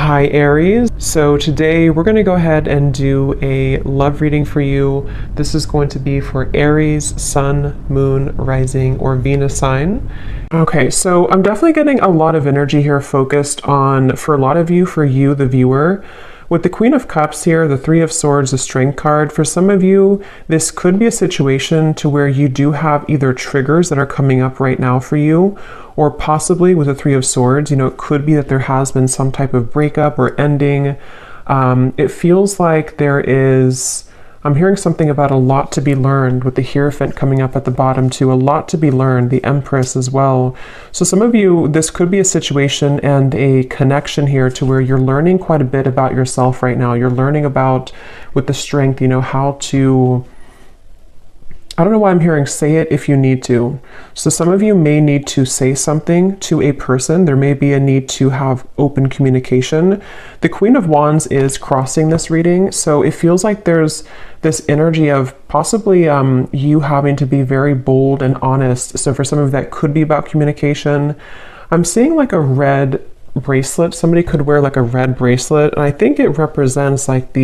Hi Aries. So today we're going to go ahead and do a love reading for you. This is going to be for Aries, Sun, Moon, Rising, or Venus sign. Okay, so I'm definitely getting a lot of energy here focused on, for a lot of you, for you, the viewer. With the Queen of Cups here, the Three of Swords, the Strength card, for some of you, this could be a situation to where you do have either triggers that are coming up right now for you, or possibly with the Three of Swords, it could be that there has been some type of breakup or ending. It feels like there is, I'm hearing something about a lot to be learned with the Hierophant coming up at the bottom too, a lot to be learned, the Empress as well. So some of you, this could be a situation and a connection here to where you're learning quite a bit about yourself right now. You're learning about, with the Strength, how to, I don't know why I'm hearing say it if you need to. So some of you may need to say something to a person. There may be a need to have open communication. The Queen of Wands is crossing this reading. So it feels like there's this energy of possibly you having to be very bold and honest. So for some of you that could be about communication. I'm seeing like a red bracelet. Somebody could wear like a red bracelet. And I think it represents like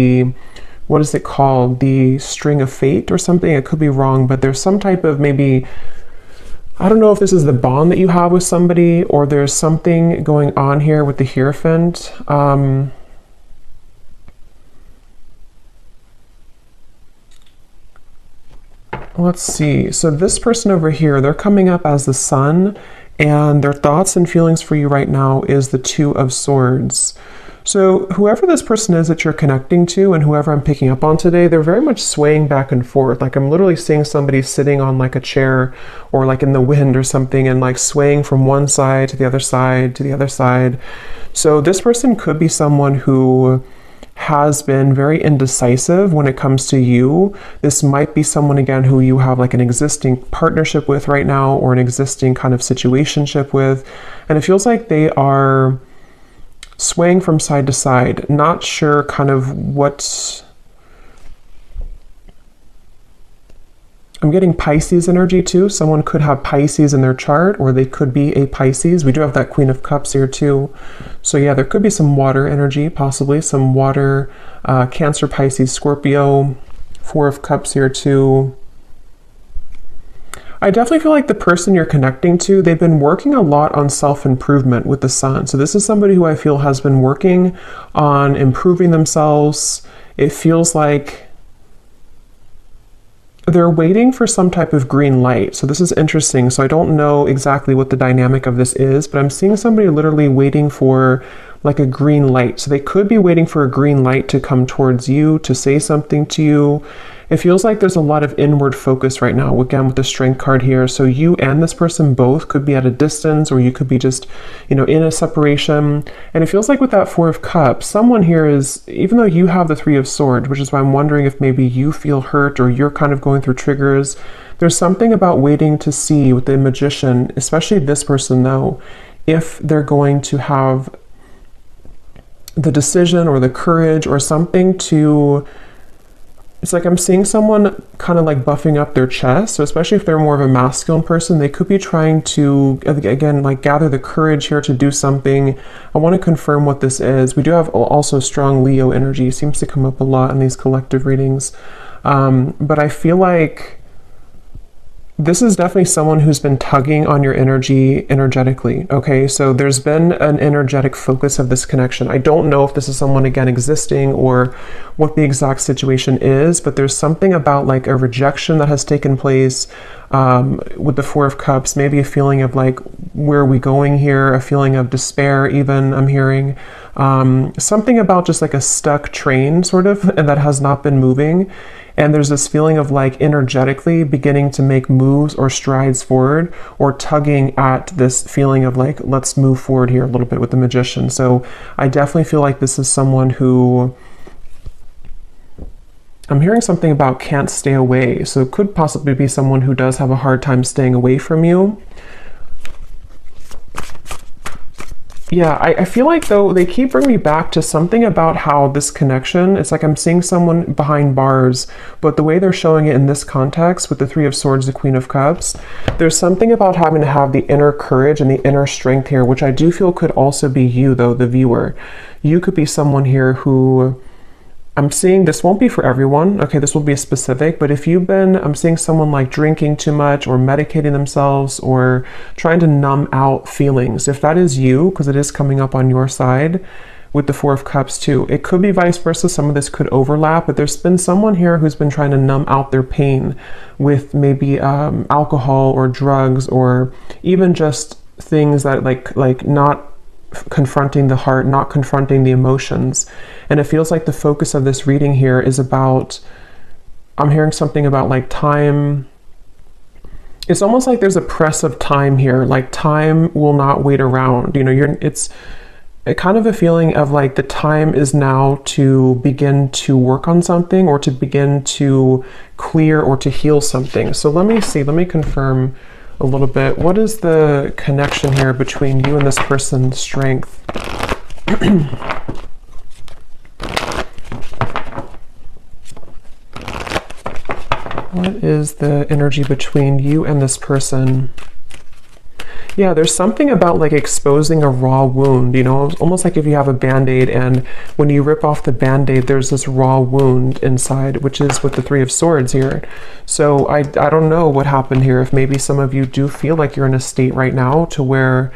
what is it called? The string of fate or something? I could be wrong, but there's some type of maybe, I don't know if this is the bond that you have with somebody or there's something going on here with the Hierophant. Let's see. So this person over here, they're coming up as the Sun, and their thoughts and feelings for you right now is the Two of Swords. So whoever this person is that you're connecting to and whoever I'm picking up on today, they're very much swaying back and forth. Like I'm literally seeing somebody sitting on like a chair or like in the wind or something and like swaying from one side to the other side to the other side. So this person could be someone who has been very indecisive when it comes to you. This might be someone again who you have like an existing partnership with right now or an existing kind of situationship with. And it feels like they are swaying from side to side, not sure kind of what. I'm getting Pisces energy too. Someone could have Pisces in their chart or they could be a Pisces. We do have that Queen of Cups here too. So yeah, there could be some water energy, possibly some water, Cancer, Pisces, Scorpio, Four of Cups here too. I definitely feel like the person you're connecting to, they've been working a lot on self-improvement with the Sun. So this is somebody who I feel has been working on improving themselves. It feels like they're waiting for some type of green light. So this is interesting. So I don't know exactly what the dynamic of this is, but I'm seeing somebody literally waiting for like a green light. So they could be waiting for a green light to come towards you, to say something to you. It feels like there's a lot of inward focus right now, again, with the Strength card here. So you and this person both could be at a distance, or you could be just, in a separation. And it feels like with that Four of Cups, someone here is, even though you have the Three of Swords, which is why I'm wondering if maybe you feel hurt or you're kind of going through triggers, there's something about waiting to see with the Magician, especially this person though, if they're going to have the decision or the courage or something to, it's like I'm seeing someone kind of like buffing up their chest. So especially if they're more of a masculine person, they could be trying to, again, like gather the courage here to do something. I want to confirm what this is. We do have also strong Leo energy. It seems to come up a lot in these collective readings. But I feel like this is definitely someone who's been tugging on your energy energetically. Okay, so there's been an energetic focus of this connection. I don't know if this is someone again existing or what the exact situation is, but there's something about like a rejection that has taken place with the Four of Cups, maybe a feeling of like, where are we going here? A feeling of despair even, I'm hearing. Something about just like a stuck train sort of, and that has not been moving. And there's this feeling of like energetically beginning to make moves or strides forward, or tugging at this feeling of like, let's move forward here a little bit with the Magician. So I definitely feel like this is someone who, I'm hearing something about can't stay away. So it could possibly be someone who does have a hard time staying away from you. Yeah, I feel like though they keep bringing me back to something about how this connection, it's like I'm seeing someone behind bars, but the way they're showing it in this context with the Three of Swords, the Queen of Cups, there's something about having to have the inner courage and the inner strength here, which I do feel could also be you though, the viewer. You could be someone here who, I'm seeing this won't be for everyone. Okay, this will be specific, but if you've been, I'm seeing someone like drinking too much or medicating themselves or trying to numb out feelings. If that is you, because it is coming up on your side with the Four of Cups too. It could be vice versa. Some of this could overlap, but there's been someone here who's been trying to numb out their pain with maybe alcohol or drugs or even just things that like not confronting the heart, not confronting the emotions. And it feels like the focus of this reading here is about, I'm hearing something about like time. It's almost like there's a press of time here, like time will not wait around. You know, it's a kind of a feeling of like the time is now to begin to work on something or to begin to clear or to heal something. So let me see, let me confirm a little bit. What is the connection here between you and this person's strength? What is the energy between you and this person? Yeah, there's something about like exposing a raw wound, you know, almost like if you have a band-aid and when you rip off the band-aid, there's this raw wound inside, which is with the Three of Swords here. So I don't know what happened here. If maybe some of you do feel like you're in a state right now to where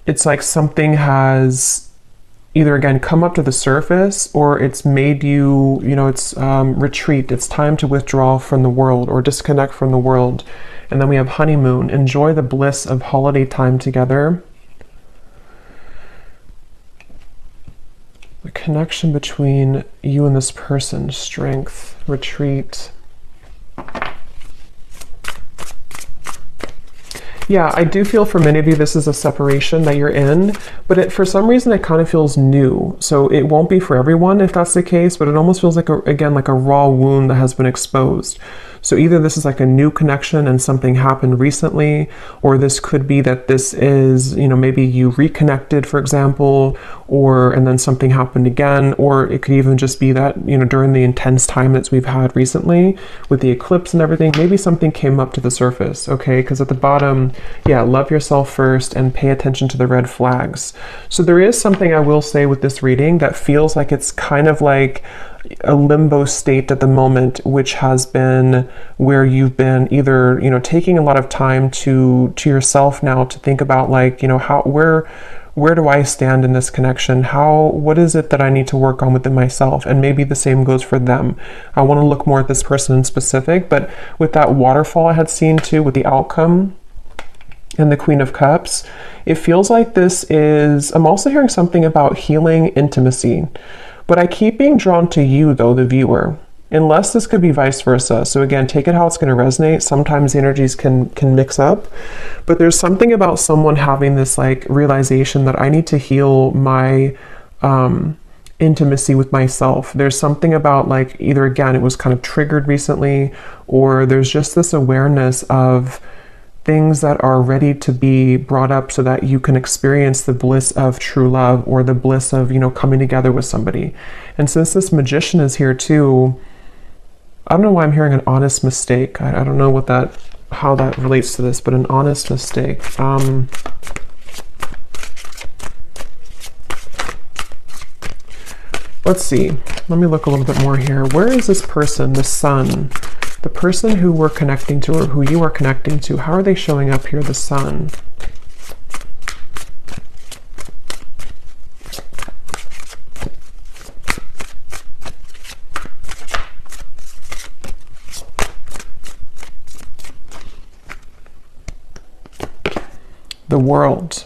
it's like something has either again come up to the surface or it's made you, you know, it's retreat. It's time to withdraw from the world or disconnect from the world. And then we have honeymoon. Enjoy the bliss of holiday time together. The connection between you and this person. Strength, retreat. Yeah, I do feel for many of you this is a separation that you're in, but for some reason it kind of feels new. So it won't be for everyone if that's the case, but it almost feels like, again, like a raw wound that has been exposed. So either this is like a new connection and something happened recently, or this could be that this is, you know, maybe you reconnected, for example, and then something happened again, or it could even just be that, you know, during the intense time that we've had recently with the eclipse and everything, maybe something came up to the surface, okay? Because at the bottom, yeah, love yourself first and pay attention to the red flags. So there is something I will say with this reading that feels like it's kind of like a limbo state at the moment, which has been where you've been either, you know, taking a lot of time to yourself now to think about like, you know, where do I stand in this connection? What is it that I need to work on within myself? And maybe the same goes for them. I want to look more at this person in specific, but with that waterfall I had seen too, with the outcome and the Queen of Cups, it feels like this is, I'm also hearing something about healing intimacy. But I keep being drawn to you, though, the viewer, unless this could be vice versa. So again, take it how it's going to resonate. Sometimes the energies can mix up, but there's something about someone having this like realization that I need to heal my intimacy with myself. There's something about like either, again, it was kind of triggered recently, or there's just this awareness of things that are ready to be brought up so that you can experience the bliss of true love or the bliss of, you know, coming together with somebody. And since this Magician is here too, I don't know why I'm hearing an honest mistake. I don't know how that relates to this, but an honest mistake. Let's see. Let me look a little bit more here. Where is this person, the Sun? The person who we're connecting to or who you are connecting to, how are they showing up here, the Sun? The World.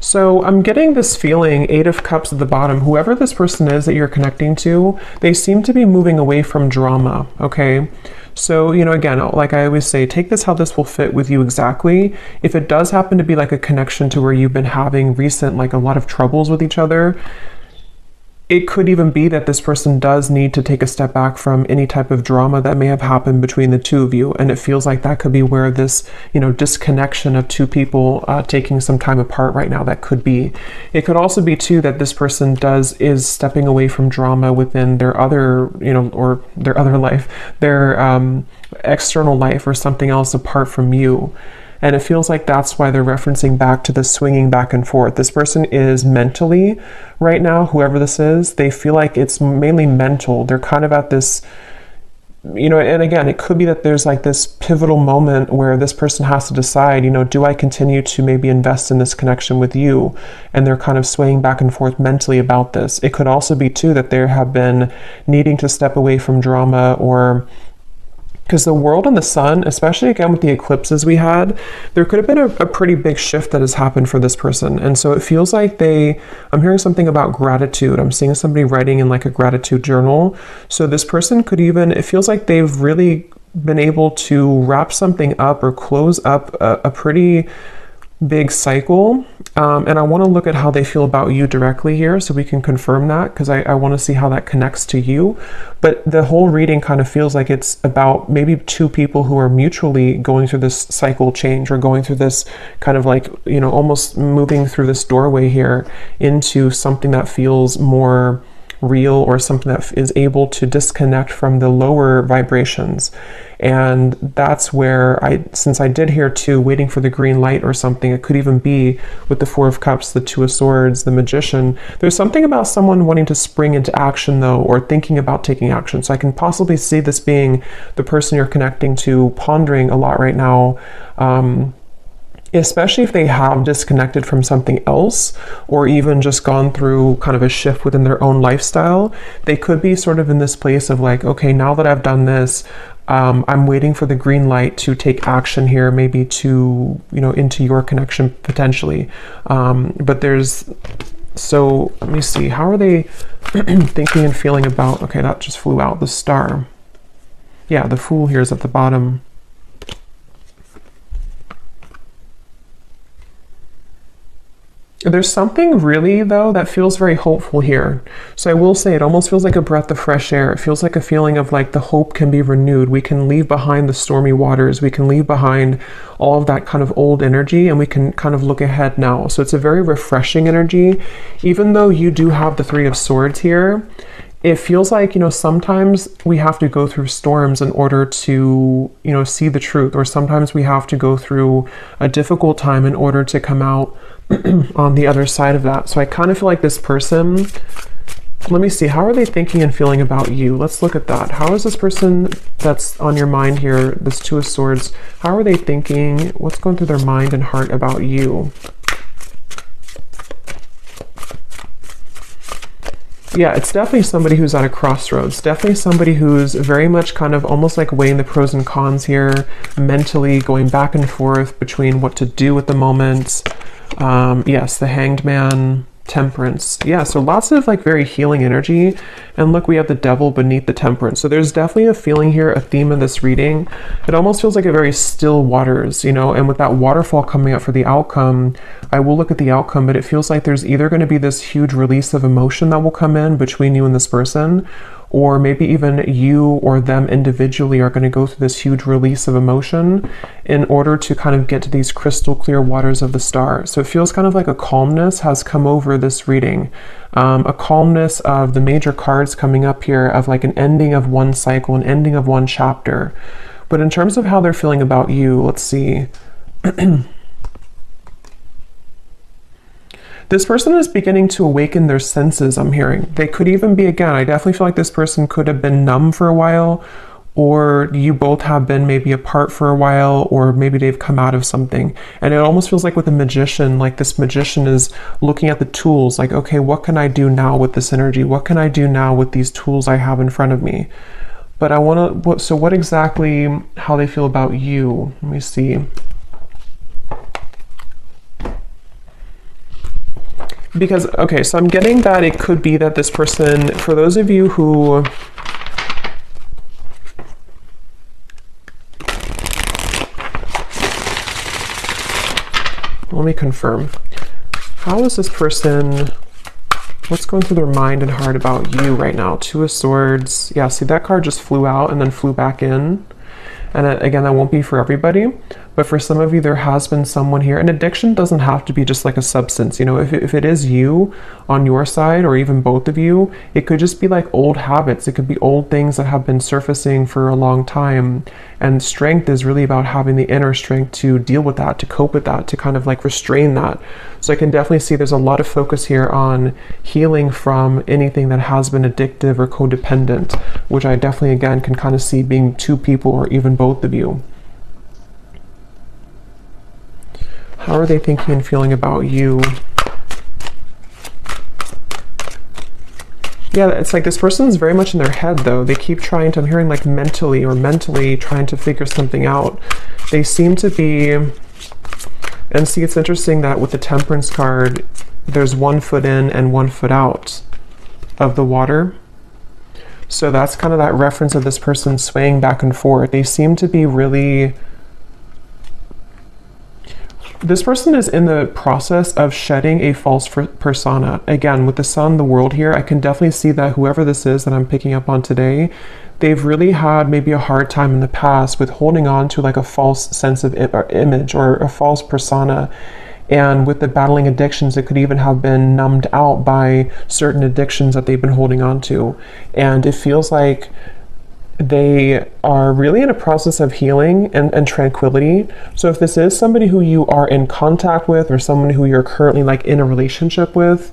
So I'm getting this feeling, Eight of Cups at the bottom, whoever this person is that you're connecting to, they seem to be moving away from drama, okay? So, you know, again, like I always say, take this how this will fit with you exactly. If it does happen to be like a connection to where you've been having like a lot of troubles with each other, it could even be that this person does need to take a step back from any type of drama that may have happened between the two of you. And it feels like that could be where this, disconnection of two people taking some time apart right now, that could be. It could also be too that this person is stepping away from drama within their other, or their other life, their external life or something else apart from you. And it feels like that's why they're referencing back to the swinging back and forth. This person is mentally, right now, whoever this is, they feel like it's mainly mental. They're kind of at this, and again, it could be that there's like this pivotal moment where this person has to decide, do I continue to maybe invest in this connection with you? And they're kind of swaying back and forth mentally about this. It could also be too that there have been needing to step away from drama, or because the world and the sun, especially again with the eclipses we had, there could have been a pretty big shift that has happened for this person. And so it feels like I'm hearing something about gratitude. I'm seeing somebody writing in like a gratitude journal. So this person could even, it feels like they've really been able to wrap something up or close up a pretty big cycle. And I want to look at how they feel about you directly here so we can confirm that, because I want to see how that connects to you. But the whole reading kind of feels like it's about maybe two people who are mutually going through this cycle change, or going through this kind of like, almost moving through this doorway here into something that feels more real, or something that is able to disconnect from the lower vibrations. And that's where since I did hear too, waiting for the green light or something, it could even be with the Four of Cups, the Two of Swords, the Magician. There's something about someone wanting to spring into action though, or thinking about taking action. So I can possibly see this being the person you're connecting to, pondering a lot right now, especially if they have disconnected from something else, or even just gone through kind of a shift within their own lifestyle. They could be sort of in this place of like, okay, now that I've done this, I'm waiting for the green light to take action here, maybe to, into your connection potentially. So let me see, how are they thinking and feeling about, okay, that just flew out, the Star. Yeah, the Fool here is at the bottom. There's something really, though, that feels very hopeful here. So I will say it almost feels like a breath of fresh air. It feels like a feeling of like the hope can be renewed. We can leave behind the stormy waters. We can leave behind all of that kind of old energy, and we can kind of look ahead now. So it's a very refreshing energy. Even though you do have the Three of Swords here, it feels like, sometimes we have to go through storms in order to, see the truth. Or sometimes we have to go through a difficult time in order to come out on the other side of that. So I kind of feel like this person, let me see, how are they thinking and feeling about you? Let's look at that. How is this person that's on your mind here, this Two of Swords, how are they thinking? What's going through their mind and heart about you? Yeah, it's definitely somebody who's at a crossroads. Definitely somebody who's very much kind of almost like weighing the pros and cons here, mentally going back and forth between what to do at the moment. Yes, the Hanged Man, Temperance. Yeah, so lots of like very healing energy. And look, we have the Devil beneath the Temperance. So there's definitely a feeling here, a theme of this reading. It almost feels like a very still waters, and with that waterfall coming up for the outcome, I will look at the outcome, but it feels like there's either going to be this huge release of emotion that will come in between you and this person, or maybe even you or them individually are going to go through this huge release of emotion in order to kind of get to these crystal clear waters of the Star. So it feels kind of like a calmness has come over this reading, a calmness of the major cards coming up here, of like an ending of one cycle, an ending of one chapter. But in terms of how they're feeling about you, let's see. This person is beginning to awaken their senses, I'm hearing. They could even be, again, I definitely feel like this person could have been numb for a while, or you both have been maybe apart for a while, or maybe they've come out of something. And it almost feels like with the Magician, like this Magician is looking at the tools, like, okay, what can I do now with this energy? What can I do now with these tools I have in front of me? But I want to, so what exactly, how they feel about you? Let me see. Because, okay, so I'm getting that it could be that this person, for those of you who, let me confirm. How is this person What's going through their mind and heart about you right now? Two of Swords. Yeah, see, that card just flew out and then flew back in. And again, that won't be for everybody, but for some of you, there has been someone here. And addiction doesn't have to be just like a substance. You know, if it is you on your side, or even both of you, it could just be like old habits. It could be old things that have been surfacing for a long time. And strength is really about having the inner strength to deal with that, to cope with that, to kind of like restrain that. So I can definitely see there's a lot of focus here on healing from anything that has been addictive or codependent, which I definitely, again, can kind of see being two people or even both of you. How are they thinking and feeling about you? Yeah, it's like this person is very much in their head, though. They keep trying to, I'm hearing like mentally trying to figure something out. They seem to be, and see, it's interesting that with the Temperance card, there's 1 foot in and 1 foot out of the water. So that's kind of that reference of this person swaying back and forth. They seem to be really, this person is in the process of shedding a false persona. Again, with the Sun, the World here, I can definitely see that whoever this is that I'm picking up on today, they've really had maybe a hard time in the past with holding on to like a false sense of image or a false persona. And with the battling addictions, it could even have been numbed out by certain addictions that they've been holding on to. And it feels like they are really in a process of healing and tranquility. So if this is somebody who you are in contact with, or someone who you're currently like in a relationship with,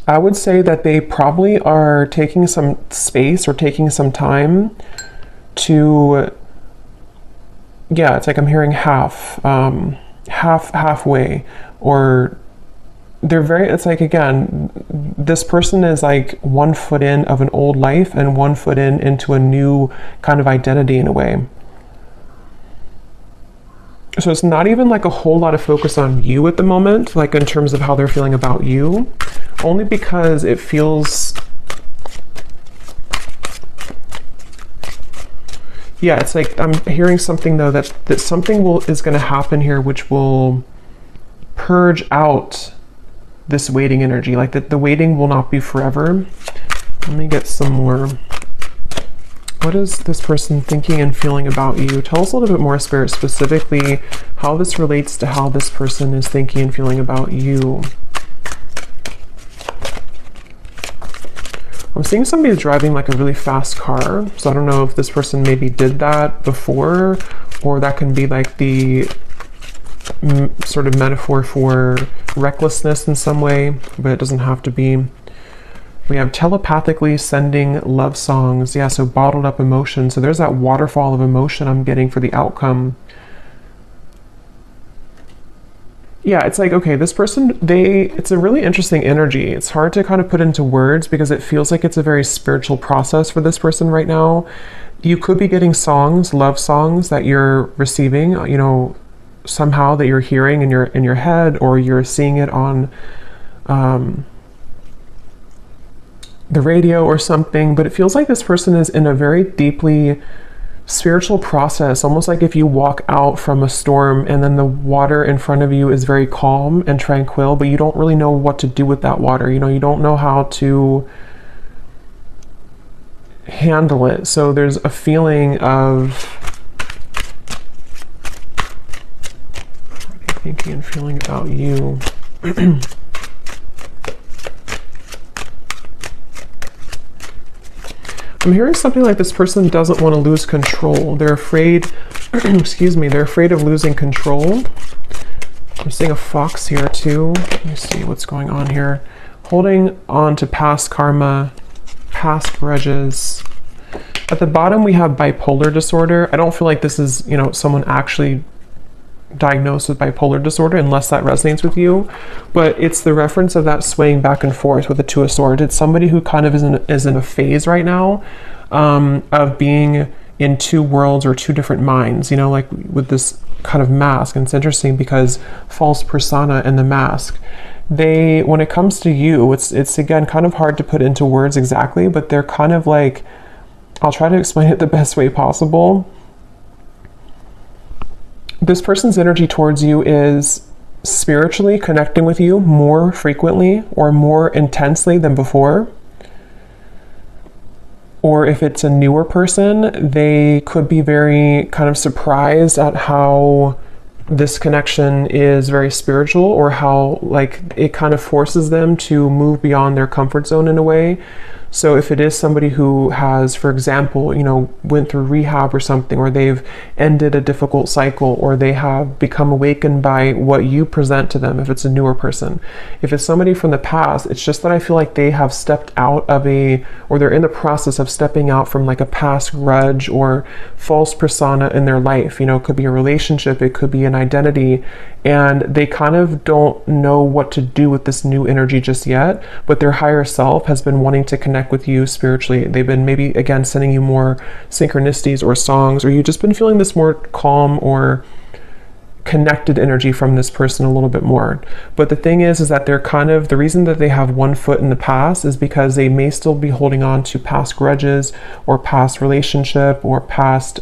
I would say that they probably are taking some space or taking some time to, yeah, it's like I'm hearing halfway, or they're very, it's like, again, this person is like 1 foot in of an old life and 1 foot in into a new kind of identity in a way. So it's not even like a whole lot of focus on you at the moment, like in terms of how they're feeling about you, only because it feels, yeah, it's like I'm hearing something though that something is going to happen here which will purge out this waiting energy, like that the waiting will not be forever. Let me get some more. What is this person thinking and feeling about you? Tell us a little bit more, Spirit, specifically how this relates to how this person is thinking and feeling about you. I'm seeing somebody driving like a really fast car. So I don't know if this person maybe did that before, or that can be like the sort of metaphor for recklessness in some way, but it doesn't have to be. We have telepathically sending love songs. Yeah, so bottled up emotion. So there's that waterfall of emotion I'm getting for the outcome. Yeah, it's like, okay, this person, it's a really interesting energy. It's hard to kind of put into words because it feels like it's a very spiritual process for this person right now. You could be getting songs, love songs that you're receiving, you know, somehow that you're hearing in your head, or you're seeing it on the radio or something. But it feels like this person is in a very deeply spiritual process, almost like if you walk out from a storm and then the water in front of you is very calm and tranquil, but you don't really know what to do with that water. You know, you don't know how to handle it. So there's a feeling of thinking and feeling about you. I'm hearing something like this person doesn't want to lose control. They're afraid, excuse me, they're afraid of losing control. I'm seeing a fox here too. Let me see what's going on here. Holding on to past karma, past grudges. At the bottom we have bipolar disorder. I don't feel like this is, you know, someone actually diagnosed with bipolar disorder, unless that resonates with you, but it's the reference of that swaying back and forth with the Two of Swords. It's somebody who kind of is in a phase right now of being in two worlds or two different minds, you know, like with this kind of mask. And it's interesting because false persona and the mask, when it comes to you, it's again kind of hard to put into words exactly, but they're kind of like, I'll try to explain it the best way possible. This person's energy towards you is spiritually connecting with you more frequently or more intensely than before. Or if it's a newer person, they could be very kind of surprised at how this connection is very spiritual, or how like it kind of forces them to move beyond their comfort zone in a way. So if it is somebody who has, for example, you know, went through rehab or something, or they've ended a difficult cycle, or they have become awakened by what you present to them, if it's a newer person. If it's somebody from the past, it's just that I feel like they have stepped out of or they're in the process of stepping out from like a past grudge or false persona in their life. You know, it could be a relationship, it could be an identity, and they kind of don't know what to do with this new energy just yet, but their higher self has been wanting to connect with you spiritually. They've been maybe again sending you more synchronicities or songs, or you've just been feeling this more calm or connected energy from this person a little bit more. But the thing is that they're kind of, the reason that they have one foot in the past is because they may still be holding on to past grudges or past relationship or past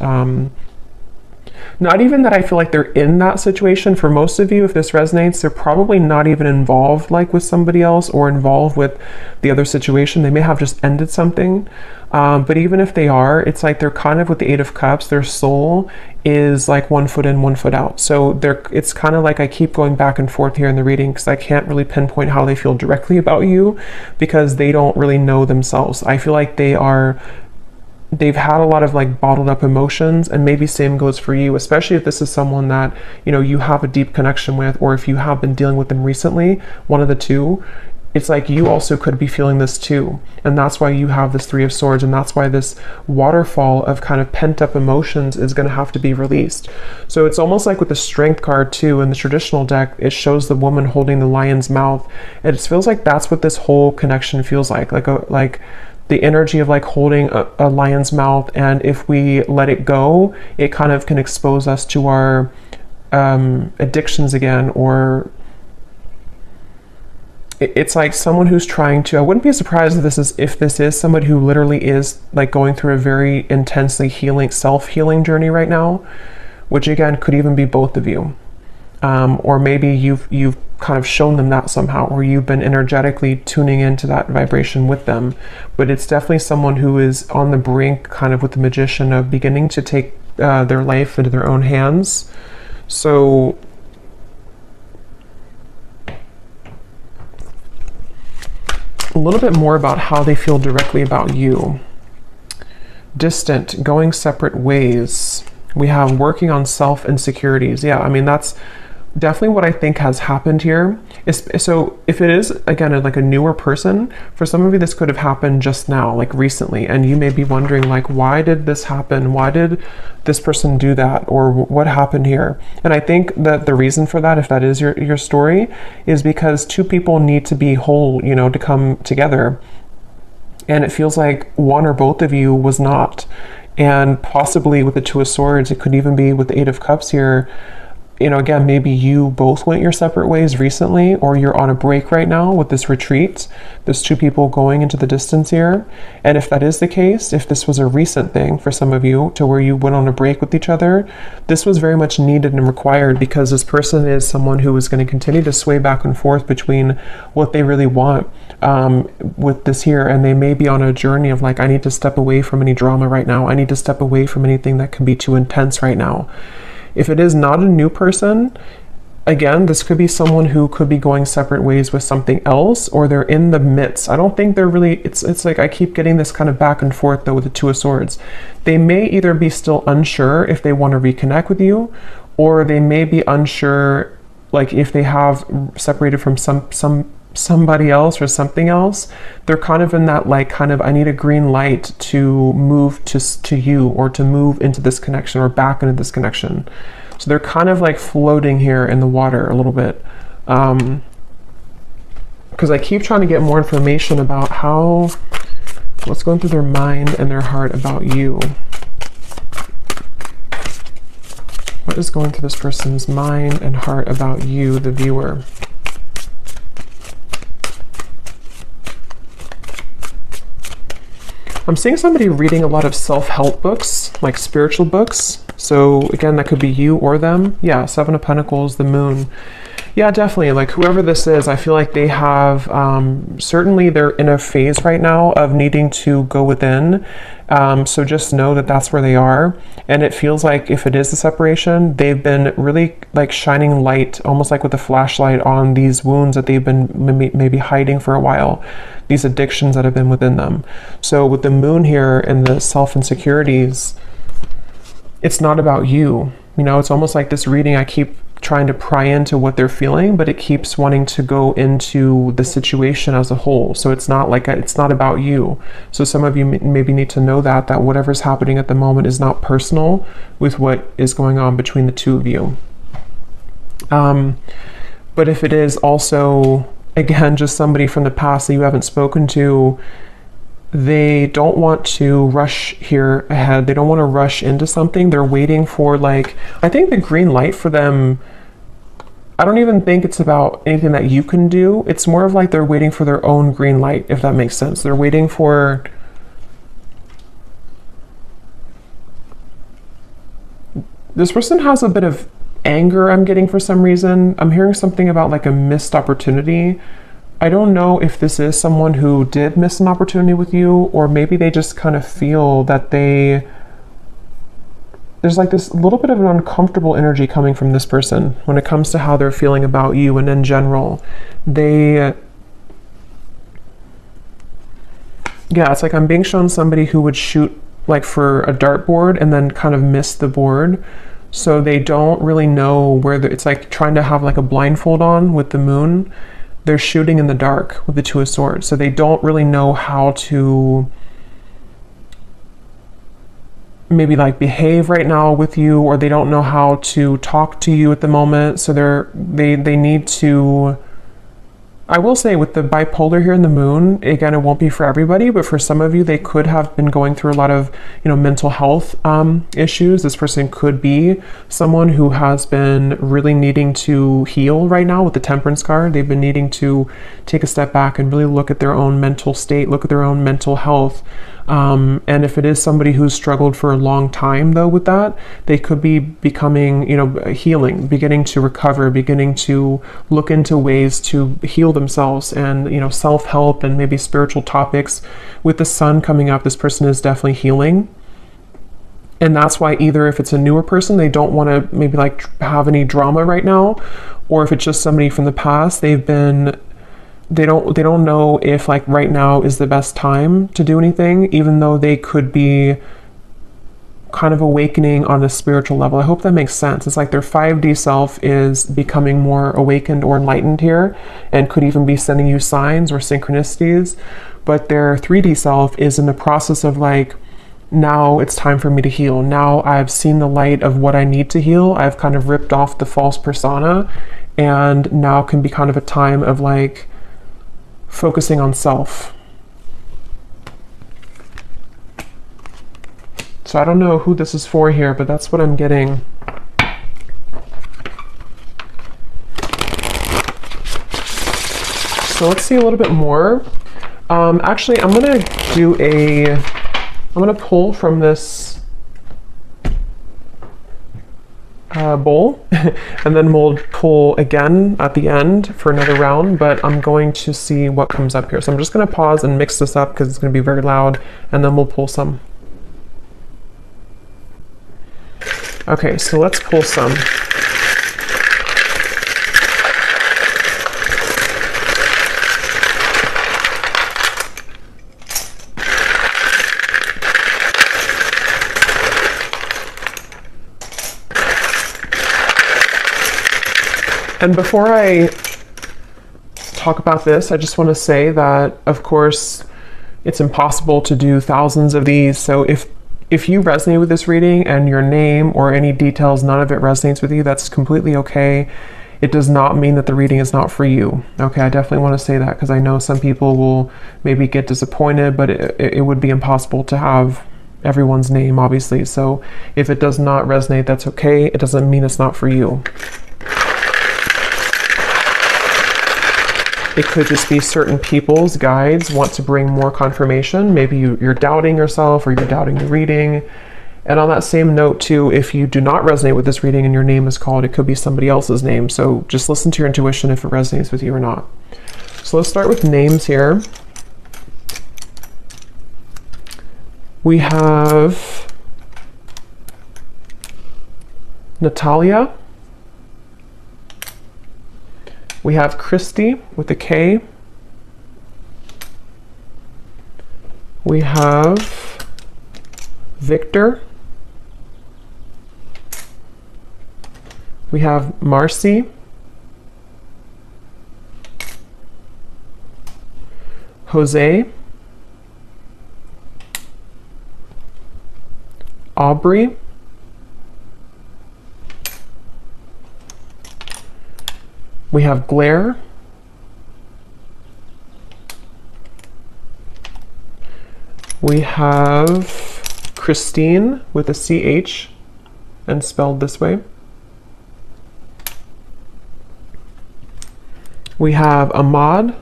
not even that I feel like they're in that situation. For most of you, if this resonates, they're probably not even involved like with somebody else or involved with the other situation. They may have just ended something. But even if they are, it's like they're kind of with the Eight of Cups, their soul is like one foot in, one foot out. So it's kind of like I keep going back and forth here in the reading because I can't really pinpoint how they feel directly about you because they don't really know themselves. I feel like they've had a lot of like bottled up emotions, and maybe same goes for you, especially if this is someone that, you know, you have a deep connection with, or if you have been dealing with them recently, one of the two. It's like you also could be feeling this too. And that's why you have this Three of Swords, and that's why this waterfall of kind of pent up emotions is going to have to be released. So it's almost like with the Strength card too, in the traditional deck, it shows the woman holding the lion's mouth. It feels like that's what this whole connection feels like the energy of like holding a lion's mouth, and if we let it go, it kind of can expose us to our addictions again, or it's like someone who's trying to, I wouldn't be surprised if this is somebody who literally is like going through a very intensely self-healing journey right now, which again could even be both of you. Or maybe you've kind of shown them that somehow, or you've been energetically tuning into that vibration with them. But it's definitely someone who is on the brink, kind of with the Magician, of beginning to take their life into their own hands. So a little bit more about how they feel directly about you. Distant, going separate ways. We have working on self-insecurities. Yeah, I mean, that's definitely what I think has happened here. So if it is, again, like a newer person, for some of you, this could have happened just now, like recently, and you may be wondering, like, why did this happen? Why did this person do that? Or what happened here? And I think that the reason for that, if that is your story, is because two people need to be whole, you know, to come together. And it feels like one or both of you was not. And possibly with the Two of Swords, it could even be with the Eight of Cups here. You know, again, maybe you both went your separate ways recently, or you're on a break right now with this retreat. There's two people going into the distance here. And if that is the case, if this was a recent thing for some of you to where you went on a break with each other, this was very much needed and required, because this person is someone who is going to continue to sway back and forth between what they really want with this here. And they may be on a journey of like, I need to step away from any drama right now. I need to step away from anything that can be too intense right now. If it is not a new person, again, this could be someone who could be going separate ways with something else, or they're in the midst. I don't think they're really, it's like I keep getting this kind of back and forth though with the Two of Swords. They may either be still unsure if they want to reconnect with you, or they may be unsure, like if they have separated from somebody else or something else. They're kind of in that like kind of, I need a green light to move to you, or to move into this connection, or back into this connection. So they're kind of like floating here in the water a little bit, because I keep trying to get more information about what's going through their mind and their heart about you. What is going through this person's mind and heart about you, the viewer? I'm seeing somebody reading a lot of self-help books, like spiritual books. So again, that could be you or them. Yeah, Seven of Pentacles, the Moon. Yeah, definitely. Like whoever this is, I feel like they have, certainly they're in a phase right now of needing to go within. So just know that that's where they are. And it feels like if it is a separation, they've been really like shining light, almost like with a flashlight on these wounds that they've been maybe hiding for a while, these addictions that have been within them. So with the moon here and the self-insecurities, it's not about you. You know, it's almost like this reading, I keep trying to pry into what they're feeling, but it keeps wanting to go into the situation as a whole. So it's not like, it's not about you. So some of you maybe need to know that whatever's happening at the moment is not personal with what is going on between the two of you. But if it is also, again, just somebody from the past that you haven't spoken to, they don't want to rush here ahead. They don't want to rush into something. They're waiting for, like, I think the green light for them, I don't even think it's about anything that you can do. It's more of like they're waiting for their own green light, if that makes sense. They're waiting for, this person has a bit of anger, I'm getting, for some reason. I'm hearing something about like a missed opportunity. I don't know if this is someone who did miss an opportunity with you, or maybe they just kind of feel that there's like this little bit of an uncomfortable energy coming from this person when it comes to how they're feeling about you. And in general, yeah, it's like I'm being shown somebody who would shoot like for a dartboard and then kind of miss the board. So they don't really know where it's like trying to have like a blindfold on with the moon. They're shooting in the dark with the Two of Swords. So they don't really know how to maybe like behave right now with you, or they don't know how to talk to you at the moment. So they need to, I will say with the bipolar here in the moon, again, it won't be for everybody, but for some of you, they could have been going through a lot of, mental health issues. This person could be someone who has been really needing to heal right now with the Temperance card. They've been needing to take a step back and really look at their own mental state, look at their own mental health. And if it is somebody who's struggled for a long time though with that, they could be becoming, healing, beginning to recover, beginning to look into ways to heal themselves, and, self-help and maybe spiritual topics. With the sun coming up, this person is definitely healing. And that's why either if it's a newer person, they don't want to maybe like have any drama right now, or if it's just somebody from the past, they don't know if like right now is the best time to do anything, even though they could be kind of awakening on a spiritual level. I hope that makes sense. It's like their 5D self is becoming more awakened or enlightened here, and could even be sending you signs or synchronicities. But their 3D self is in the process of like, now it's time for me to heal. Now I've seen the light of what I need to heal. I've kind of ripped off the false persona, and now can be kind of a time of like focusing on self. So I don't know who this is for here, but that's what I'm getting. So let's see a little bit more. Actually, I'm gonna pull from this bowl, and then we'll pull again at the end for another round, but I'm going to see what comes up here. So I'm just going to pause and mix this up because it's going to be very loud, and then we'll pull some. Okay, so let's pull some. And before I talk about this, I just want to say that, of course, it's impossible to do thousands of these. So if you resonate with this reading and your name or any details, none of it resonates with you, that's completely okay. It does not mean that the reading is not for you. Okay, I definitely want to say that because I know some people will maybe get disappointed, but it would be impossible to have everyone's name, obviously. So if it does not resonate, that's okay. It doesn't mean it's not for you. It could just be certain people's guides want to bring more confirmation. Maybe you're doubting yourself, or you're doubting the reading, And on that same note too, if you do not resonate with this reading and your name is called, it could be somebody else's name. So just listen to your intuition if it resonates with you or not. So let's start with names here. We have Natalia. We have Christy with a K. We have Victor. We have Marcy. Jose. Aubrey. We have Blair. We have Christine with a CH and spelled this way. We have Ahmad.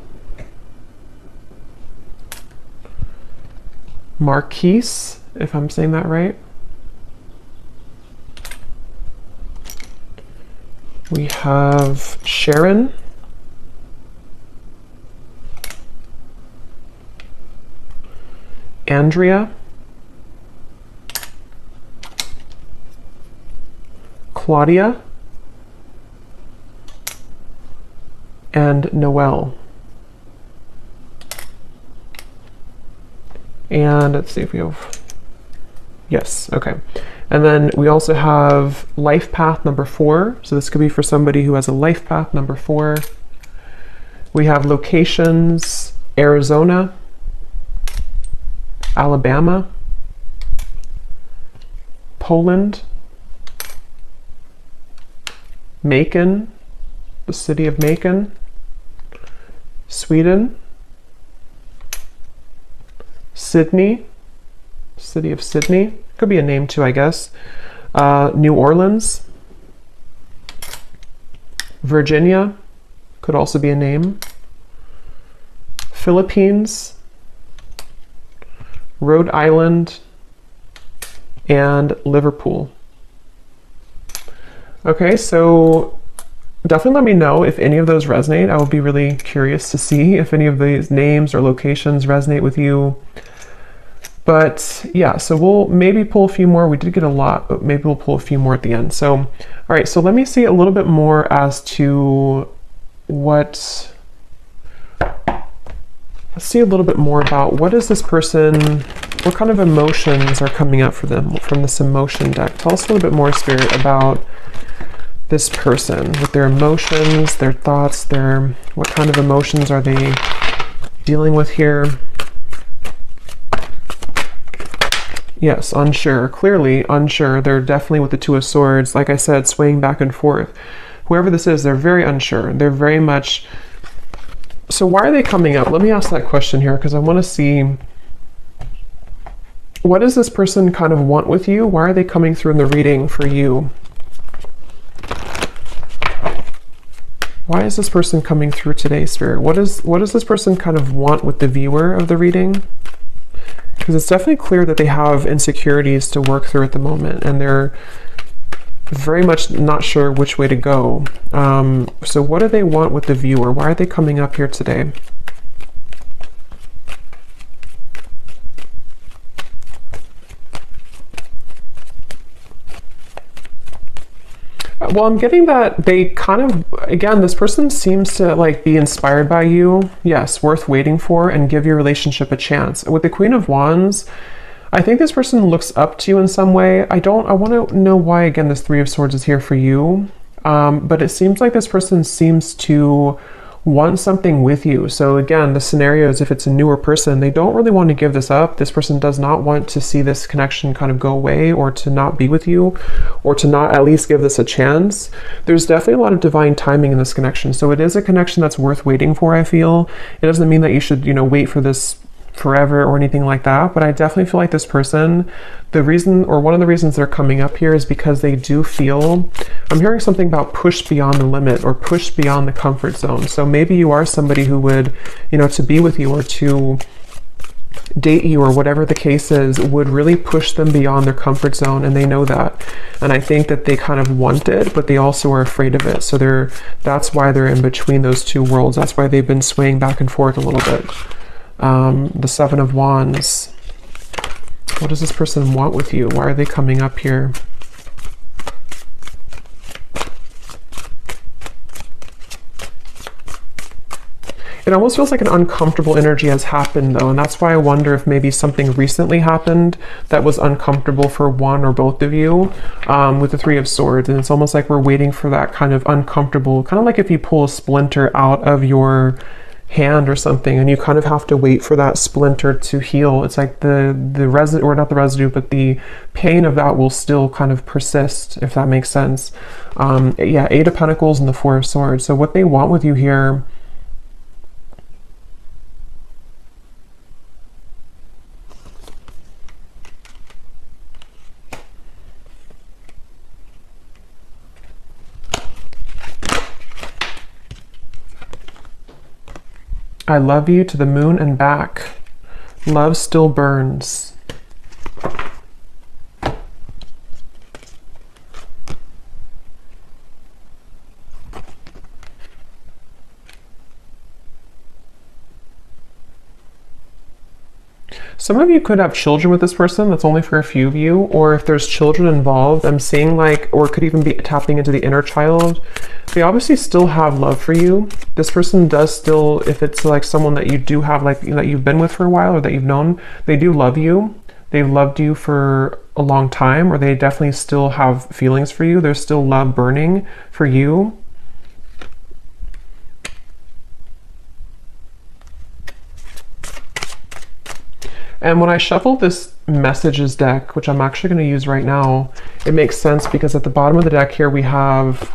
Marquise, if I'm saying that right. We have Sharon. Andrea. Claudia. And Noelle. And let's see if we have, yes, okay. And then we also have life path number 4. So this could be for somebody who has a life path number 4. We have locations, Arizona, Alabama, Poland, Macon, the city of Macon, Sweden, Sydney, city of Sydney, could be a name too, I guess. New Orleans, Virginia, could also be a name. Philippines, Rhode Island, and Liverpool. Okay, so definitely let me know if any of those resonate. I would be really curious to see if any of these names or locations resonate with you. But yeah, so we'll maybe pull a few more. We did get a lot, but maybe we'll pull a few more at the end. So, all right, so let me see a little bit more as to what, let's see a little bit more about what is this person, what kind of emotions are coming up for them from this emotion deck. Tell us a little bit more, Spirit, about this person with their emotions, their thoughts, what kind of emotions are they dealing with here? Yes, unsure, clearly unsure. They're definitely with the Two of Swords, like I said, swaying back and forth. Whoever this is, they're very unsure. They're very much, so why are they coming up? Let me ask that question here, because I want to see, what does this person kind of want with you? Why are they coming through in the reading for you? Why is this person coming through today, Spirit? What does this person kind of want with the viewer of the reading? Because it's definitely clear that they have insecurities to work through at the moment, and they're very much not sure which way to go. So what do they want with the viewer? Why are they coming up here today? Well, I'm getting that they kind of, again, this person seems to like be inspired by you. Yes, worth waiting for, and give your relationship a chance. With the Queen of Wands, I think this person looks up to you in some way. I want to know why, again, this Three of Swords is here for you. But it seems like this person seems to want something with you. So again, the scenario is if it's a newer person, they don't really want to give this up. This person does not want to see this connection kind of go away, or to not be with you, or to not at least give this a chance. There's definitely a lot of divine timing in this connection. So it is a connection that's worth waiting for, I feel. It doesn't mean that you should, wait for this forever or anything like that, but I definitely feel like this person, the reason, or one of the reasons they're coming up here, is because they do feel, I'm hearing something about push beyond the limit, or push beyond the comfort zone. So maybe you are somebody who would, to be with you, or to date you or whatever the case is would really push them beyond their comfort zone, and they know that. And I think that they kind of want it, but they also are afraid of it. So that's why they're in between those two worlds. That's why they've been swaying back and forth a little bit. The Seven of Wands. What does this person want with you? Why are they coming up here? It almost feels like an uncomfortable energy has happened though, and that's why I wonder if maybe something recently happened that was uncomfortable for one or both of you, with the Three of Swords. And it's almost like we're waiting for that kind of uncomfortable, kind of like if you pull a splinter out of your hand or something and you kind of have to wait for that splinter to heal. It's like the residue, or not the residue, but the pain of that will still kind of persist, if that makes sense. Yeah, Eight of Pentacles and the Four of Swords. So what they want with you here, I love you to the moon and back. Love still burns. Some of you could have children with this person. That's only for a few of you. Or if there's children involved, I'm seeing like, or it could even be tapping into the inner child. They obviously still have love for you. This person does still, if it's like someone that you do have, like that you've been with for a while or that you've known, they do love you. They've loved you for a long time, or they definitely still have feelings for you. There's still love burning for you. And when I shuffle this messages deck, which I'm actually going to use right now, it makes sense because at the bottom of the deck here we have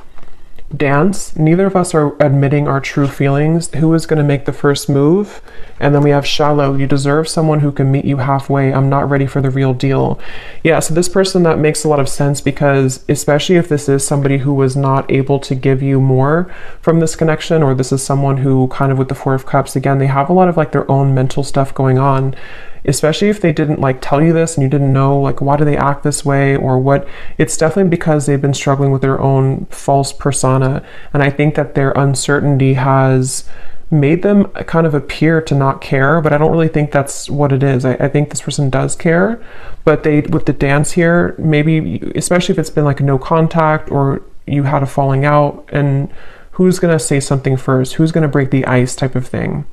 dance. Neither of us are admitting our true feelings. Who is going to make the first move? And then we have shallow. You deserve someone who can meet you halfway. I'm not ready for the real deal. Yeah, so this person, that makes a lot of sense because especially if this is somebody who was not able to give you more from this connection, or this is someone who kind of with the Four of Cups, again, they have a lot of like their own mental stuff going on. Especially if they didn't like tell you this and you didn't know like why do they act this way or what, it's definitely because they've been struggling with their own false persona. And I think that their uncertainty has made them kind of appear to not care, but I don't really think that's what it is. I think this person does care, but they, with the dance here, maybe, especially if it's been like no contact or you had a falling out, and who's gonna say something first? Who's gonna break the ice type of thing?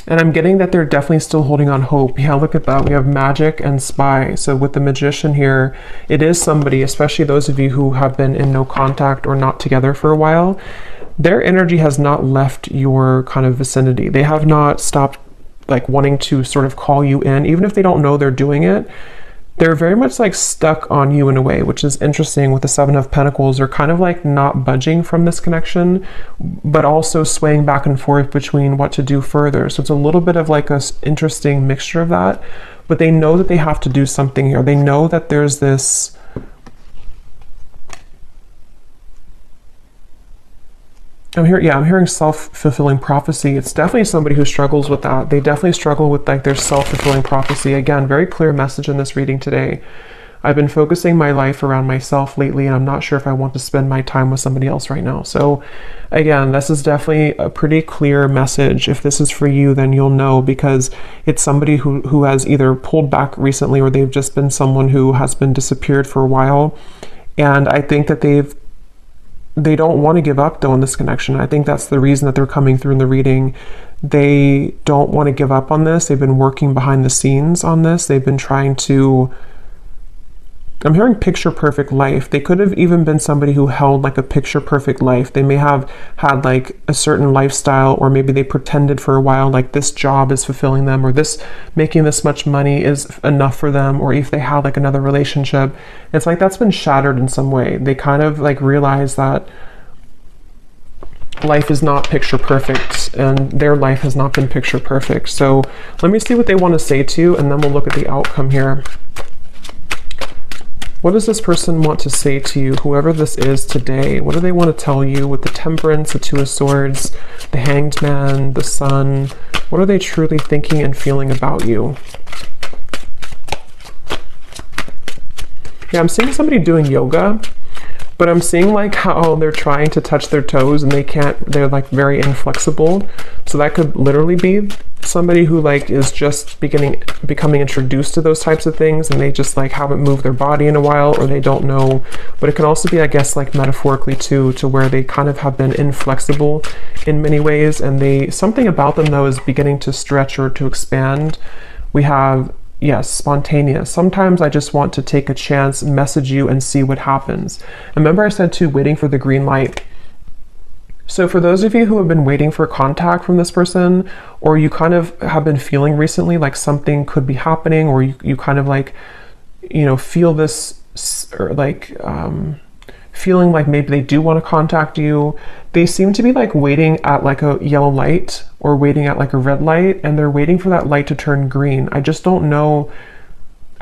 And I'm getting that they're definitely still holding on hope. Yeah, look at that. We have Magic and Spy. So with the Magician here, it is somebody, especially those of you who have been in no contact or not together for a while, their energy has not left your kind of vicinity. They have not stopped like wanting to sort of call you in, even if they don't know they're doing it. They're very much like stuck on you in a way, which is interesting. With the Seven of Pentacles, they're kind of like not budging from this connection, but also swaying back and forth between what to do further. So it's a little bit of like a interesting mixture of that, but they know that they have to do something here. They know that there's this, I'm hearing self-fulfilling prophecy. It's definitely somebody who struggles with that. They definitely struggle with like their self-fulfilling prophecy. Again, very clear message in this reading today. I've been focusing my life around myself lately, and I'm not sure if I want to spend my time with somebody else right now. So again, this is definitely a pretty clear message. If this is for you, then you'll know, because it's somebody who has either pulled back recently, or they've just been someone who has been disappeared for a while. And I think that they don't want to give up though in this connection. I think that's the reason that they're coming through in the reading. They don't want to give up on this. They've been working behind the scenes on this. They've been trying to, I'm hearing picture perfect life. They could have even been somebody who held like a picture perfect life. They may have had like a certain lifestyle, or maybe they pretended for a while like this job is fulfilling them, or this making this much money is enough for them, or if they had like another relationship, it's like that's been shattered in some way. They kind of like realize that life is not picture perfect, and their life has not been picture perfect. So let me see what they want to say to you, and then we'll look at the outcome here. What does this person want to say to you, whoever this is today? What do they want to tell you with the Temperance, the Two of Swords, the Hanged Man, the Sun, What are they truly thinking and feeling about you? Yeah, I'm seeing somebody doing yoga, but I'm seeing like how they're trying to touch their toes and they can't, they're like very inflexible. So that could literally be somebody who like is just becoming introduced to those types of things, and they just like haven't moved their body in a while, or they don't know. But it can also be, I guess, like metaphorically too, to where they kind of have been inflexible in many ways, and something about them though is beginning to stretch or to expand. We have, yes, spontaneous. Sometimes I just want to take a chance, message you, and see what happens. Remember I said too, waiting for the green light. So for those of you who have been waiting for contact from this person, or you kind of have been feeling recently like something could be happening, or you kind of like, you know, feel this, or like feeling like maybe they do want to contact you. They seem to be like waiting at like a yellow light or waiting at like a red light, and they're waiting for that light to turn green. I just don't know.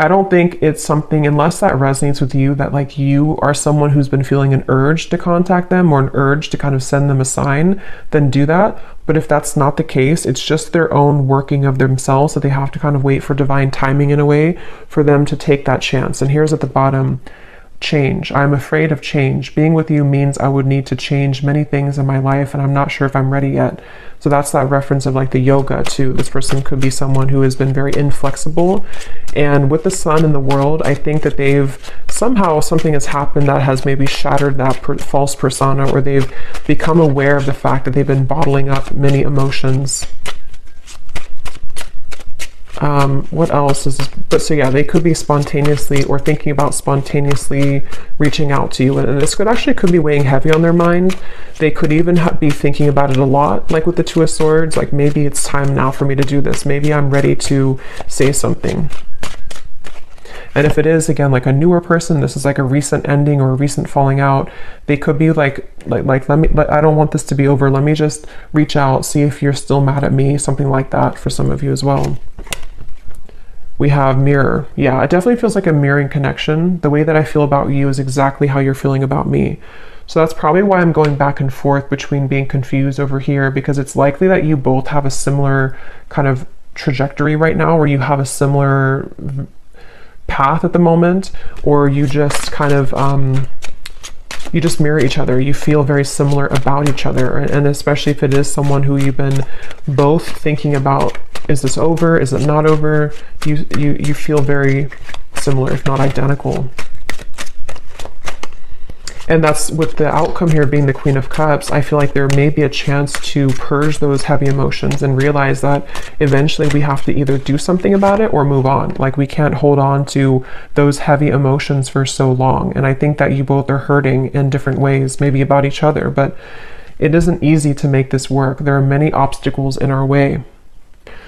I don't think it's something, unless that resonates with you, that like you are someone who's been feeling an urge to contact them or an urge to kind of send them a sign, then do that. But if that's not the case, it's just their own working of themselves, that they have to kind of wait for divine timing in a way for them to take that chance. And here's at the bottom, change. I'm afraid of change. Being with you means I would need to change many things in my life, and I'm not sure if I'm ready yet. So that's that reference of like the yoga too. This person could be someone who has been very inflexible, and with the sun in the world, I think that somehow something has happened that has maybe shattered that false persona, or they've become aware of the fact that they've been bottling up many emotions. What else is this? But so yeah, they could be spontaneously or thinking about spontaneously reaching out to you, and this could be weighing heavy on their mind. They could even be thinking about it a lot, like with the Two of Swords, like maybe it's time now for me to do this. Maybe I'm ready to say something. And if it is, again, like a newer person, this is like a recent ending or a recent falling out, they could be like I don't want this to be over. Let me just reach out, see if you're still mad at me, something like that for some of you as well. We have mirror. Yeah, it definitely feels like a mirroring connection. The way that I feel about you is exactly how you're feeling about me. So that's probably why I'm going back and forth between being confused over here, because it's likely that you both have a similar kind of trajectory right now, where you have a similar path at the moment, or you just kind of you just mirror each other. You feel very similar about each other, and especially if it is someone who you've been both thinking about, is this over, is it not over, you feel very similar, if not identical. And that's with the outcome here being the Queen of Cups. I feel like there may be a chance to purge those heavy emotions and realize that eventually we have to either do something about it or move on. Like, we can't hold on to those heavy emotions for so long. And I think that you both are hurting in different ways, maybe about each other, but it isn't easy to make this work. There are many obstacles in our way.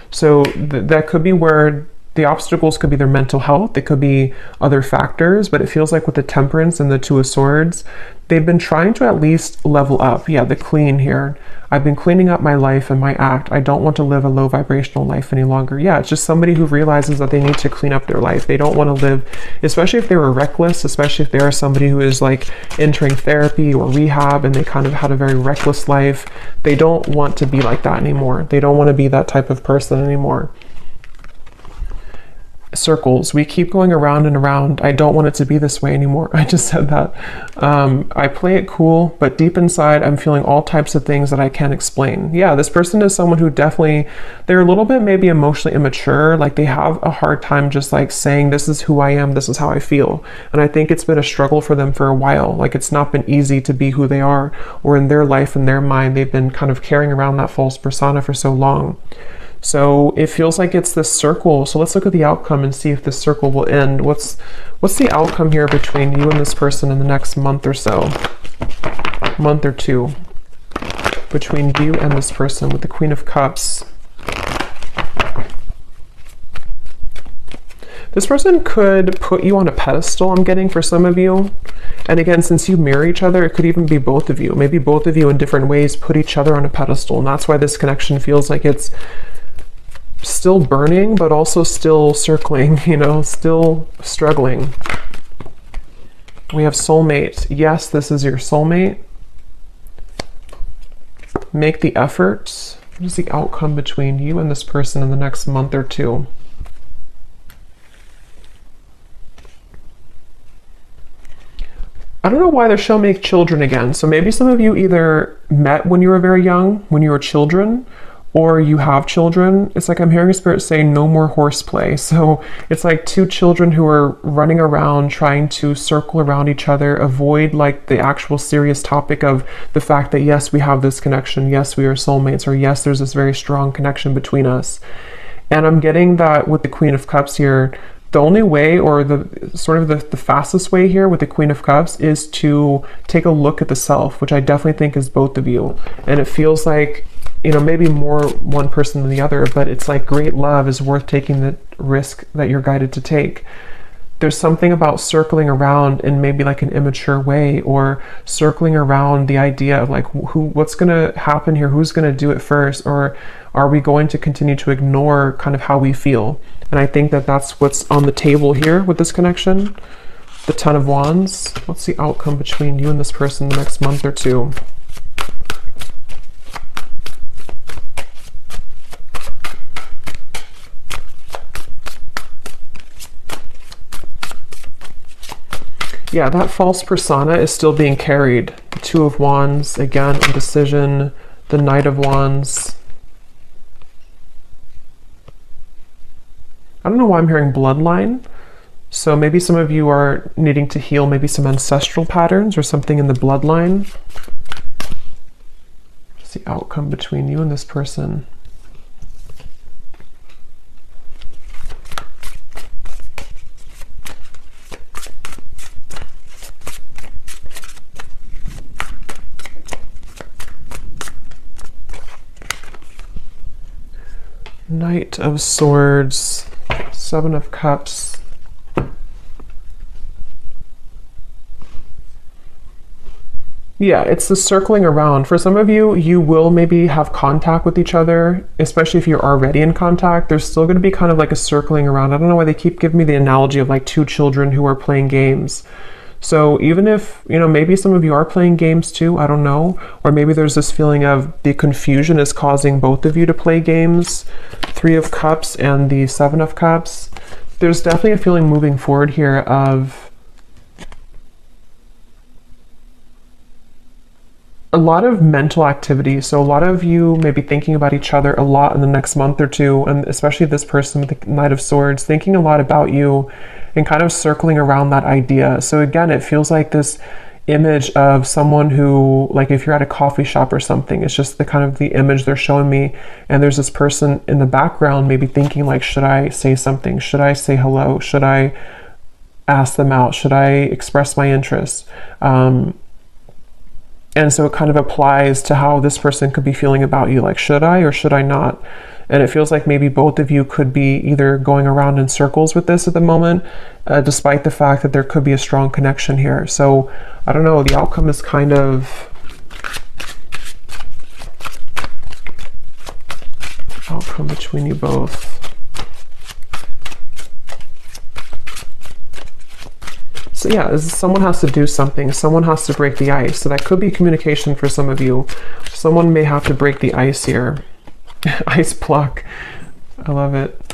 So that could be where the obstacles could be their mental health. It could be other factors, but it feels like with the Temperance and the Two of Swords, they've been trying to at least level up. Yeah, the clean here. I've been cleaning up my life and my act. I don't want to live a low vibrational life any longer. Yeah, it's just somebody who realizes that they need to clean up their life. They don't want to live, especially if they were reckless, especially if they are somebody who is like entering therapy or rehab and they kind of had a very reckless life. They don't want to be like that anymore. They don't want to be that type of person anymore. Circles. We keep going around and around. I don't want it to be this way anymore. I just said that. I play it cool, but deep inside, I'm feeling all types of things that I can't explain. Yeah, this person is someone who definitely, they're a little bit maybe emotionally immature. Like, they have a hard time just like saying, this is who I am, this is how I feel. And I think it's been a struggle for them for a while. Like, it's not been easy to be who they are, or in their life, in their mind, they've been kind of carrying around that false persona for so long. So it feels like it's this circle. So let's look at the outcome and see if this circle will end. What's the outcome here between you and this person in the next month or so? Month or two. Between you and this person with the Queen of Cups. This person could put you on a pedestal, I'm getting, for some of you. And again, since you mirror each other, it could even be both of you. Maybe both of you in different ways put each other on a pedestal. And that's why this connection feels like it's still burning, but also still circling, you know, still struggling. We have soulmate. Yes, this is your soulmate. Make the effort. What is the outcome between you and this person in the next month or two? I don't know why they're showing me children again. So maybe some of you either met when you were very young, when you were children, or you have children. It's like I'm hearing Spirit say no more horseplay. So it's like two children who are running around trying to circle around each other, avoid like the actual serious topic of the fact that yes, we have this connection, yes, we are soulmates, or yes, there's this very strong connection between us. And I'm getting that with the Queen of Cups here. The only way, or the sort of the fastest way here with the Queen of Cups, is to take a look at the self, which I definitely think is both of you. And it feels like, you know, maybe more one person than the other, but it's like great love is worth taking the risk that you're guided to take. There's something about circling around in maybe like an immature way, or circling around the idea of like what's going to happen here, who's going to do it first, or are we going to continue to ignore kind of how we feel? And I think that that's what's on the table here with this connection. The Ten of Wands. What's the outcome between you and this person the next month or two? Yeah, that false persona is still being carried. The Two of Wands, again, indecision, the Knight of Wands. I don't know why I'm hearing bloodline. So maybe some of you are needing to heal maybe some ancestral patterns or something in the bloodline. What's the outcome between you and this person? Knight of Swords, Seven of Cups. Yeah, it's the circling around. For some of you, you will maybe have contact with each other, especially if you're already in contact. There's still going to be kind of like a circling around. I don't know why they keep giving me the analogy of like two children who are playing games. So even if, you know, maybe some of you are playing games too, I don't know. Or maybe there's this feeling of the confusion is causing both of you to play games. Three of Cups and the Seven of Cups. There's definitely a feeling moving forward here of a lot of mental activity. So a lot of you may be thinking about each other a lot in the next month or two, and especially this person with the Knight of Swords, thinking a lot about you and kind of circling around that idea. So again, it feels like this image of someone who, like if you're at a coffee shop or something, it's just the kind of the image they're showing me, and there's this person in the background maybe thinking like, should I say something? Should I say hello? Should I ask them out? Should I express my interest? And so it kind of applies to how this person could be feeling about you, like, should I or should I not? And it feels like maybe both of you could be either going around in circles with this at the moment, despite the fact that there could be a strong connection here. So I don't know, the outcome is kind of outcome between you both. So yeah, someone has to do something. Someone has to break the ice. So that could be communication for some of you. Someone may have to break the ice here. Ice block. I love it.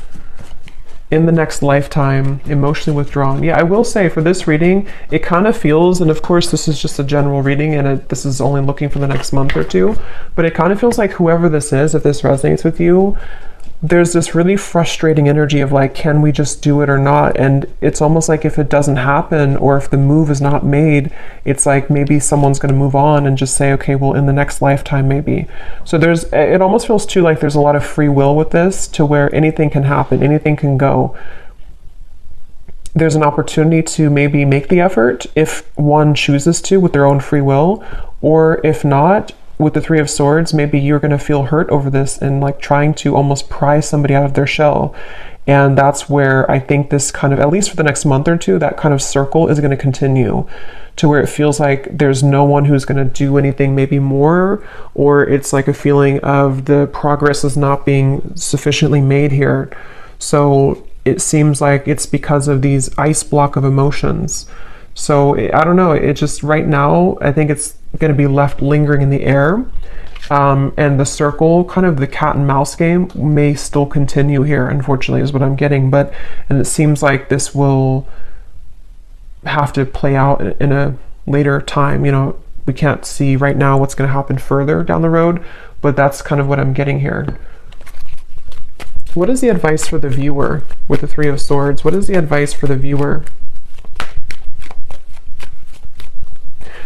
In the next lifetime, emotionally withdrawn. Yeah, I will say for this reading, it kind of feels, and of course this is just a general reading and this is only looking for the next month or two, but it kind of feels like whoever this is, if this resonates with you, there's this really frustrating energy of like, can we just do it or not? And it's almost like if it doesn't happen, or if the move is not made, it's like maybe someone's going to move on and just say, okay, well, in the next lifetime, maybe. So it almost feels too like there's a lot of free will with this, to where anything can happen, anything can go. There's an opportunity to maybe make the effort if one chooses to with their own free will, or if not, with the Three of Swords, maybe you're going to feel hurt over this and like trying to almost pry somebody out of their shell. And that's where I think this kind of, at least for the next month or two, that kind of circle is going to continue, to where it feels like there's no one who's going to do anything maybe more, or it's like a feeling of the progress is not being sufficiently made here. So it seems like it's because of these ice block of emotions. So I don't know, it just right now, I think it's going to be left lingering in the air. And the circle, kind of the cat and mouse game, may still continue here, unfortunately, is what I'm getting. And it seems like this will have to play out in a later time. You know, we can't see right now what's going to happen further down the road, but that's kind of what I'm getting here. What is the advice for the viewer with the Three of Swords? What is the advice for the viewer?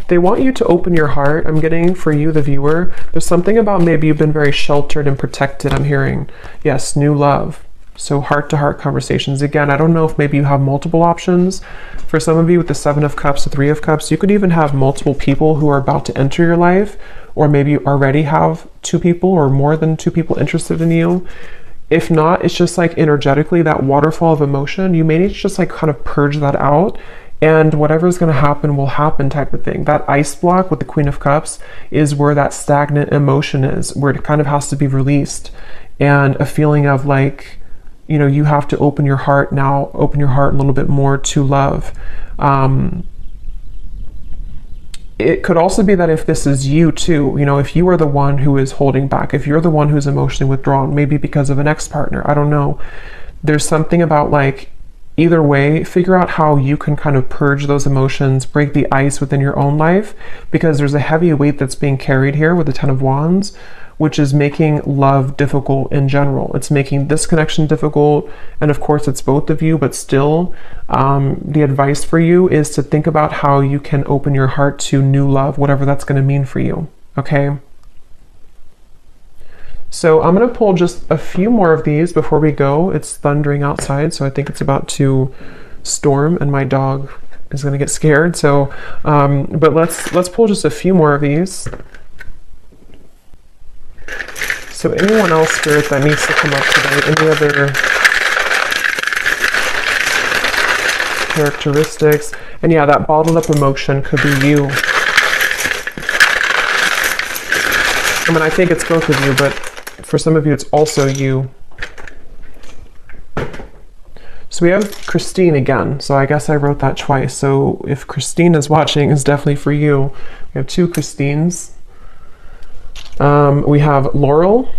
They want you to open your heart. I'm getting for you, the viewer. There's something about maybe you've been very sheltered and protected, I'm hearing. Yes, new love. So heart-to-heart conversations. Again, I don't know if maybe you have multiple options. For some of you with the Seven of Cups, the Three of Cups, you could even have multiple people who are about to enter your life, or maybe you already have two people or more than two people interested in you. If not, it's just like energetically that waterfall of emotion. You may need to just like kind of purge that out, and whatever is going to happen will happen type of thing. That ice block with the Queen of Cups is where that stagnant emotion is, where it kind of has to be released, and a feeling of like, you know, you have to open your heart now, open your heart a little bit more to love. It could also be that if this is you too, you know, if you are the one who is holding back, if you're the one who's emotionally withdrawn, maybe because of an ex-partner, I don't know. There's something about like, either way, figure out how you can kind of purge those emotions, break the ice within your own life, because there's a heavy weight that's being carried here with the Ten of Wands, which is making love difficult in general. It's making this connection difficult, and of course it's both of you, but still, the advice for you is to think about how you can open your heart to new love, whatever that's going to mean for you, okay? So I'm going to pull just a few more of these before we go. It's thundering outside, so I think it's about to storm, and my dog is going to get scared. So, but let's pull just a few more of these. So anyone else, Spirit, that needs to come up today, any other characteristics? And yeah, that bottled up emotion could be you. I mean, I think it's both of you, but for some of you, it's also you. So we have Christine again. So I guess I wrote that twice. So if Christine is watching, it's definitely for you. We have two Christines. We have Laurel.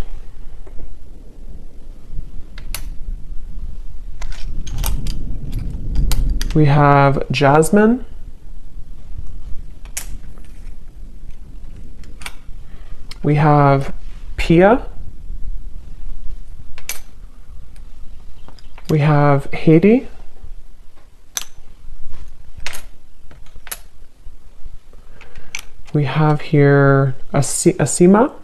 We have Jasmine. We have Pia. We have Haiti. We have here Asima.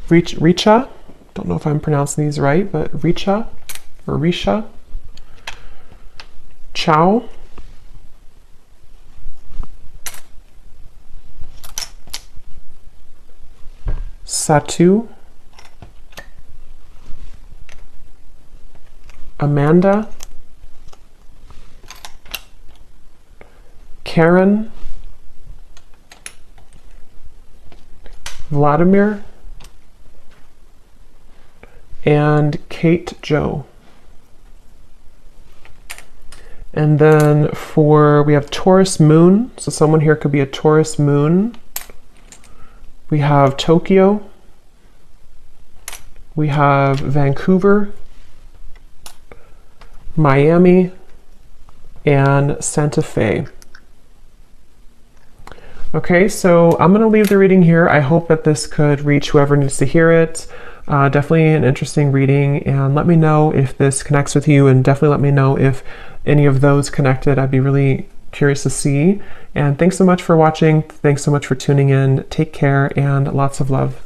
Richa. Don't know if I'm pronouncing these right, but Richa or Risha. Chow. Satu. Amanda. Karen. Vladimir. And Kate Joe. And then we have Taurus Moon. So someone here could be a Taurus Moon. We have Tokyo. We have Vancouver, Miami, and Santa Fe. Okay, so I'm going to leave the reading here. I hope that this could reach whoever needs to hear it. Definitely an interesting reading, and let me know if this connects with you, and definitely let me know if any of those connected. I'd be really curious to see. And thanks so much for watching. Thanks so much for tuning in. Take care and lots of love.